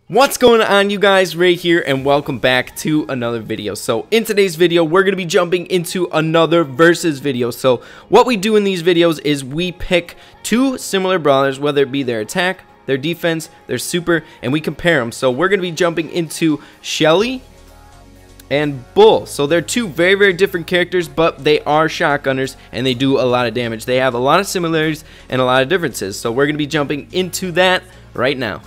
What's going on, you guys? Ray here, and welcome back to another video. So in today's video, we're going to be jumping into another versus video. So what we do in these videos is we pick two similar brawlers, whether it be their attack, their defense, their super, and we compare them. So we're going to be jumping into Shelly and Bull. So they're two very different characters, but they are shotgunners and they do a lot of damage. They have a lot of similarities and a lot of differences. So we're going to be jumping into that right now.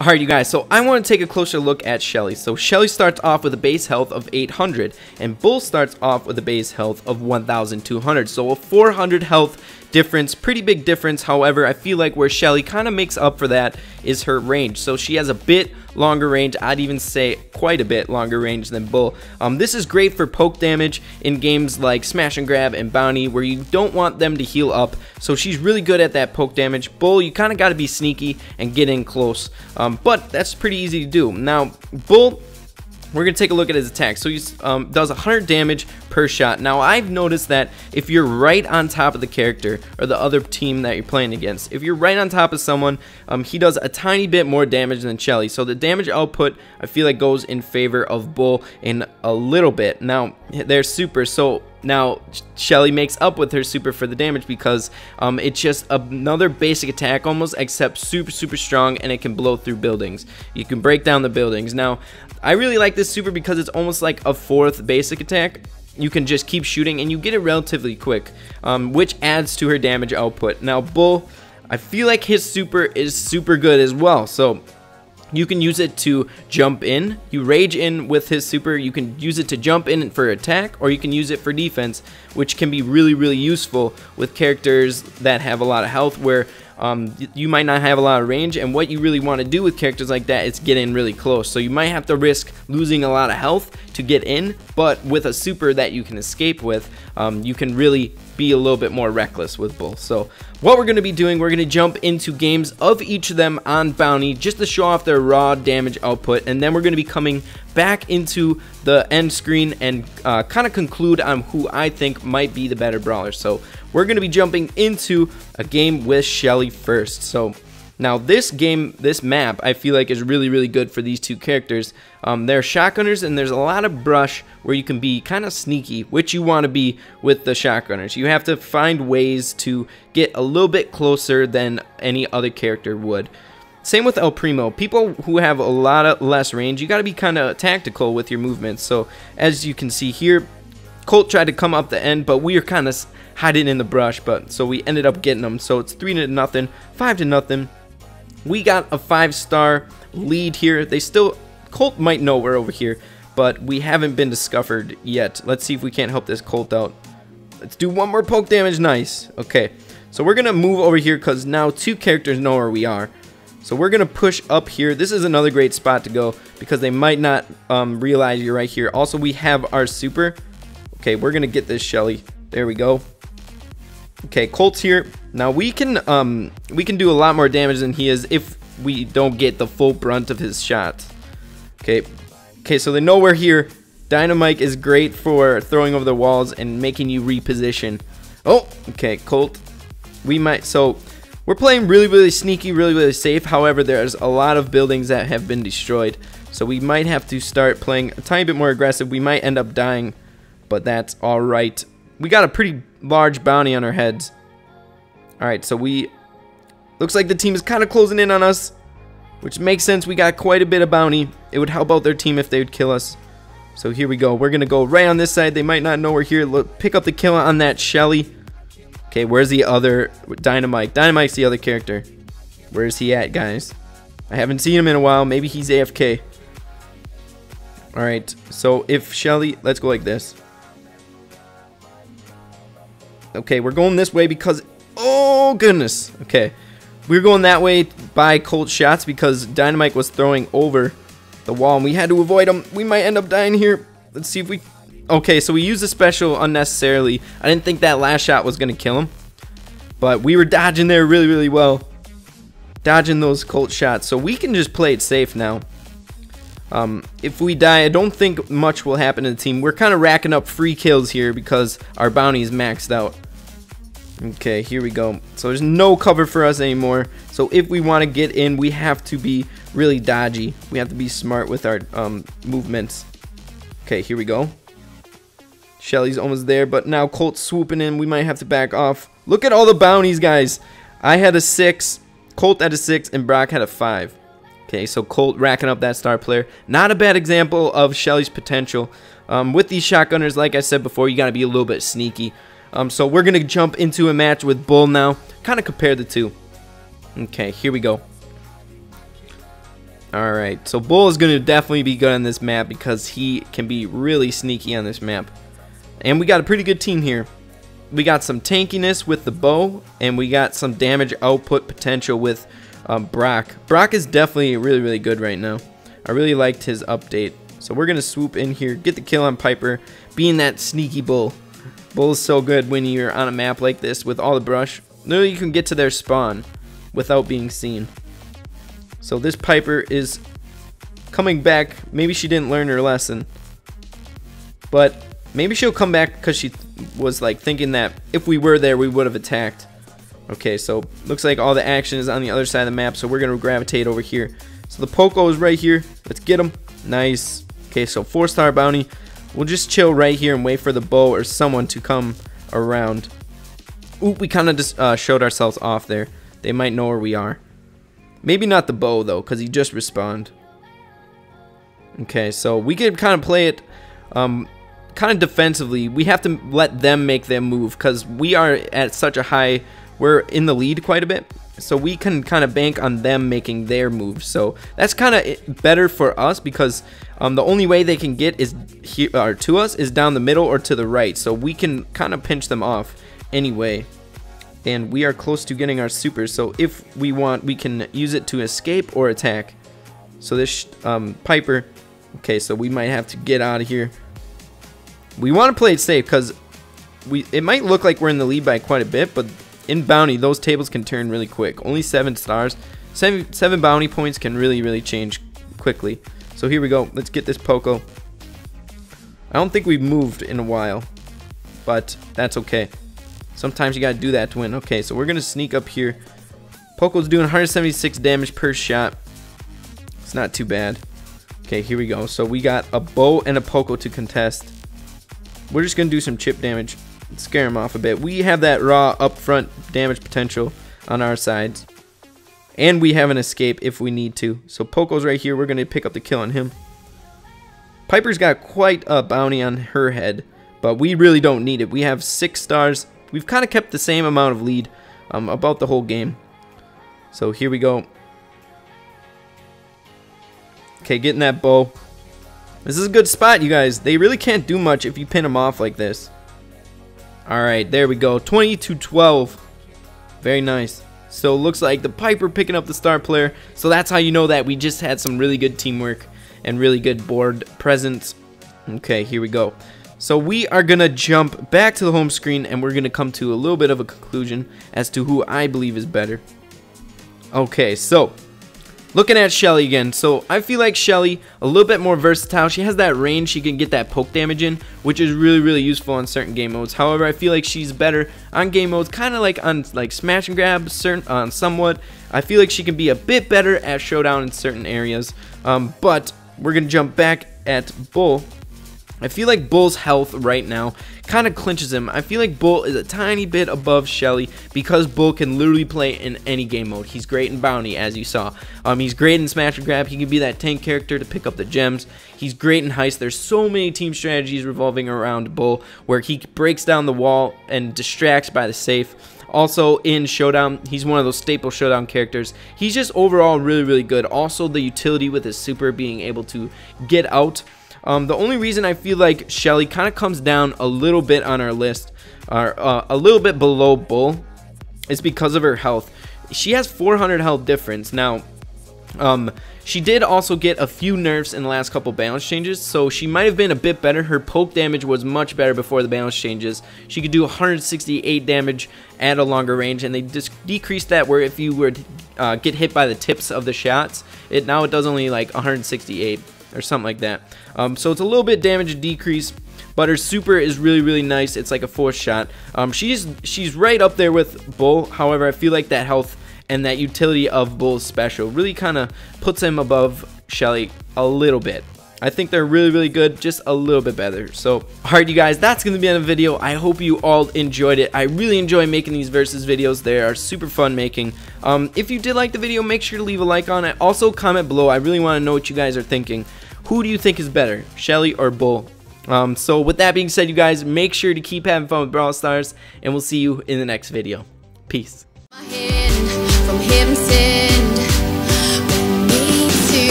Alright, you guys, so I want to take a closer look at Shelly. So Shelly starts off with a base health of 800, and Bull starts off with a base health of 1200. So a 400 health difference, pretty big difference. However, I feel like where Shelly kind of makes up for that is her range. So she has a bit longer range. I'd even say quite a bit longer range than Bull. This is great for poke damage in games like Smash and Grab and Bounty, where you don't want them to heal up. So she's really good at that poke damage. Bull, you kind of got to be sneaky and get in close, but that's pretty easy to do. Now, Bull, we're going to take a look at his attack. So he does 100 damage per shot. Now, I've noticed that if you're right on top of the character or the other team that you're playing against, if you're right on top of someone, he does a tiny bit more damage than Shelly. So the damage output, I feel like, goes in favor of Bull in a little bit. Now, they're super, so now Shelly makes up with her super for the damage because it's just another basic attack almost, except super strong, and it can blow through buildings. You can break down the buildings. Now, I really like this super because it's almost like a fourth basic attack. You can just keep shooting and you get it relatively quick, which adds to her damage output. Now, Bull, I feel like his super is super good as well. So you can use it to jump in. You rage in with his super. You can use it to jump in for attack, or you can use it for defense, which can be really useful with characters that have a lot of health, where you might not have a lot of range, and what you really want to do with characters like that is get in really close. So you might have to risk losing a lot of health to get in, but with a super that you can escape with, you can really be a little bit more reckless with Bull. So what we're going to be doing, we're going to jump into games of each of them on Bounty just to show off their raw damage output, and then we're going to be coming back into the end screen and kind of conclude on who I think might be the better brawler. So we're going to be jumping into a game with Shelly first. So now this game, this map, I feel like is really good for these two characters. They're shotgunners, and there's a lot of brush where you can be kind of sneaky, which you want to be with the shotgunners. You have to find ways to get a little bit closer than any other character would. Same with El Primo. People who have a lot of less range, you got to be kind of tactical with your movements. So as you can see here, Colt tried to come up the end, but we were kind of hiding in the brush, but so we ended up getting them. So it's 3-0, 5-0. We got a 5-star lead here. Colt might know we're over here, but we haven't been discovered yet. Let's see if we can't help this Colt out. Let's do one more poke damage. Nice. Okay, so we're gonna move over here because now two characters know where we are. So we're gonna push up here. This is another great spot to go because they might not realize you're right here. Also, we have our super. Okay, we're gonna get this Shelly. There we go. Okay, Colt's here. Now we can do a lot more damage than he is if we don't get the full brunt of his shots. Okay, so they know we're here. Dynamite is great for throwing over the walls and making you reposition. Oh, okay, Colt. So we're playing really sneaky, really safe. However, there's a lot of buildings that have been destroyed, so we might have to start playing a tiny bit more aggressive. We might end up dying, but that's all right. We got a pretty large bounty on our heads. All right, so looks like the team is kind of closing in on us, which makes sense. We got quite a bit of bounty. It would help out their team if they would kill us. So here we go. We're gonna go right on this side. They might not know we're here. Look, pick up the kill on that Shelly. Okay, where's the other Dynamite? Dynamite's the other character. Where is he at, guys? I haven't seen him in a while. Maybe he's AFK. All right, so if Shelly, let's go like this. Okay, we're going this way because, oh goodness. Okay, we're going that way by Colt shots because Dynamite was throwing over the wall and we had to avoid him. We might end up dying here. Let's see if we, okay, so we used a special unnecessarily. I didn't think that last shot was gonna kill him, but we were dodging there really well, dodging those Colt shots, so we can just play it safe now. If we die, I don't think much will happen to the team. We're kind of racking up free kills here because our bounty is maxed out. Okay, here we go. So there's no cover for us anymore. So if we want to get in, we have to be really dodgy. We have to be smart with our movements. Okay, here we go. Shelly's almost there, but now Colt's swooping in. We might have to back off. Look at all the bounties, guys. I had a 6, Colt had a 6, and Brock had a 5. Okay, so Colt racking up that star player. Not a bad example of Shelly's potential. With these shotgunners, like I said before, you got to be a little bit sneaky. So we're going to jump into a match with Bull now. Kind of compare the two. Okay, here we go. Alright, so Bull is going to definitely be good on this map because he can be really sneaky on this map. And we got a pretty good team here. We got some tankiness with the bow, and we got some damage output potential with Brock. Brock is definitely really, really good right now. I really liked his update. So we're going to swoop in here, get the kill on Piper, being that sneaky Bull. Bull is so good when you're on a map like this with all the brush. Literally, you can get to their spawn without being seen. So this Piper is coming back. Maybe she didn't learn her lesson. But maybe she'll come back because she was like thinking that if we were there, we would have attacked. Okay, so looks like all the action is on the other side of the map. So we're going to gravitate over here. So the Poco is right here. Let's get him. Nice. Okay, so 4-star bounty. We'll just chill right here and wait for the bow or someone to come around. Ooh, we kind of just showed ourselves off there. They might know where we are. Maybe not the bow, though, because he just respawned. Okay, so we can kind of play it kind of defensively. We have to let them make their move because we are at such a high... We're in the lead quite a bit. So we can kind of bank on them making their moves. So that's kind of better for us because the only way they can get is here, or to us is down the middle or to the right. So we can kind of pinch them off anyway. And we are close to getting our super. So if we want, we can use it to escape or attack. So this Piper. Okay, so we might have to get out of here. We want to play it safe because it might look like we're in the lead by quite a bit, but in bounty, those tables can turn really quick. Only 7 stars. 7 bounty points can really change quickly. So here we go. Let's get this Poco. I don't think we've moved in a while, but that's okay. Sometimes you gotta do that to win. Okay, so we're gonna sneak up here. Poco's doing 176 damage per shot. It's not too bad. Okay, here we go. So we got a bow and a Poco to contest. We're just gonna do some chip damage. Scare him off a bit. We have that raw upfront damage potential on our sides. And we have an escape if we need to. So Poco's right here. We're going to pick up the kill on him. Piper's got quite a bounty on her head, but we really don't need it. We have 6 stars. We've kind of kept the same amount of lead about the whole game. So here we go. Okay, getting that bow. This is a good spot, you guys. They really can't do much if you pin them off like this. Alright, there we go. 20-12. Very nice. So it looks like the Piper picking up the star player. So that's how you know that we just had some really good teamwork and really good board presence. Okay, here we go. So we are going to jump back to the home screen and we're going to come to a little bit of a conclusion as to who I believe is better. Okay, so looking at Shelly again. So I feel like Shelly a little bit more versatile. She has that range. She can get that poke damage in, which is really useful on certain game modes. However, I feel like she's better on game modes, kind of like on like smash and grab, somewhat. I feel like she can be a bit better at showdown in certain areas. But we're gonna jump back at Bull. I feel like Bull's health right now kind of clinches him. I feel like Bull is a tiny bit above Shelly because Bull can literally play in any game mode. He's great in bounty, as you saw. He's great in smash and grab. He can be that tank character to pick up the gems. He's great in heist. There's so many team strategies revolving around Bull where he breaks down the wall and distracts by the safe. Also in Showdown, he's one of those staple Showdown characters. He's just overall really good. Also the utility with his super, being able to get out. The only reason I feel like Shelly kind of comes down a little bit on our list, or a little bit below Bull, is because of her health. She has 400 health difference. Now, she did also get a few nerfs in the last couple balance changes, so she might have been a bit better. Her poke damage was much better before the balance changes. She could do 168 damage at a longer range, and they just decreased that where if you were to get hit by the tips of the shots, now it does only like 168 or something like that. So it's a little bit damage decrease, but her super is really nice. It's like a force shot. She's right up there with Bull. However, I feel like that health and that utility of Bull's special really kind of puts him above Shelly a little bit. I think they're really good, just a little bit better. So, alright you guys, that's going to be the end of the video. I hope you all enjoyed it. I really enjoy making these versus videos. They are super fun making. If you did like the video, make sure to leave a like on it. Also, comment below. I really want to know what you guys are thinking. Who do you think is better, Shelly or Bull? So, with that being said, you guys, make sure to keep having fun with Brawl Stars, and we'll see you in the next video. Peace.